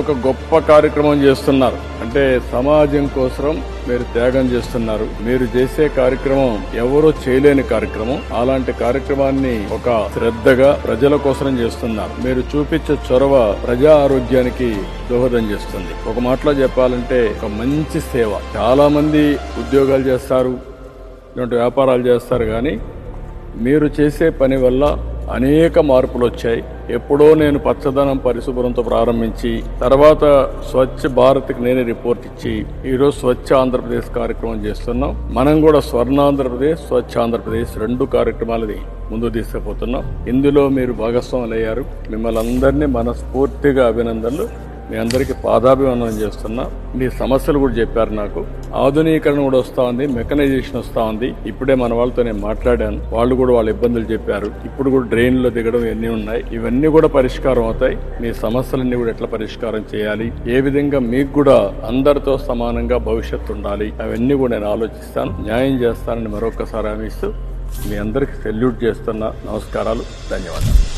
ఒక గొప్ప కార్యక్రమం చేస్తున్నారు. అంటే సమాజం కోసం మీరు త్యాగం చేస్తున్నారు. మీరు చేసే కార్యక్రమం ఎవరో చేయలేని కార్యక్రమం. అలాంటి కార్యక్రమాన్ని ఒక శ్రద్ధగా ప్రజల కోసం చేస్తున్నారు. మీరు చూపించే చొరవ ప్రజా ఆరోగ్యానికి దోహదం చేస్తుంది. ఒక మాటలో చెప్పాలంటే ఒక మంచి సేవ. చాలా మంది ఉద్యోగాలు చేస్తారు, ఇలాంటి వ్యాపారాలు చేస్తారు, కానీ మీరు చేసే పని వల్ల అనేక మార్పులు వచ్చాయి. ఎప్పుడో నేను పచ్చదనం పరిశుభ్రంతో ప్రారంభించి తర్వాత స్వచ్ఛ భారత్కి నేనే రిపోర్ట్ ఇచ్చి ఈరోజు స్వచ్ఛ ఆంధ్రప్రదేశ్ కార్యక్రమం చేస్తున్నాం. మనం కూడా స్వర్ణాంధ్రప్రదేశ్, స్వచ్ఛ ఆంధ్రప్రదేశ్ 2 కార్యక్రమాలని ముందు తీసుకుపోతున్నాం. ఇందులో మీరు భాగస్వాములు అయ్యారు. మిమ్మల్ని అందరినీ మనస్ఫూర్తిగా అభినందనలు. మీ అందరికీ పాదాభివందనం చేస్తున్నా. మీ సమస్యలు కూడా చెప్పారు. నాకు ఆధునీకరణ కూడా వస్తా ఉంది, మెకనైజేషన్ వస్తా ఉంది. ఇప్పుడే మన వాళ్ళతో నేను మాట్లాడాను. వాళ్ళు కూడా వాళ్ళ ఇబ్బందులు చెప్పారు. ఇప్పుడు కూడా డ్రైన్లో దిగడం ఇవన్నీ ఉన్నాయి. ఇవన్నీ కూడా పరిష్కారం అవుతాయి. మీ సమస్యలన్నీ కూడా ఎట్లా పరిష్కారం చేయాలి, ఏ విధంగా మీకు కూడా అందరితో సమానంగా భవిష్యత్తు ఉండాలి, అవన్నీ కూడా నేను ఆలోచిస్తాను, న్యాయం చేస్తానని మరొకసారి హామీ ఇస్తూ మీ అందరికీ సెల్యూట్ చేస్తున్నా. నమస్కారాలు, ధన్యవాదాలు.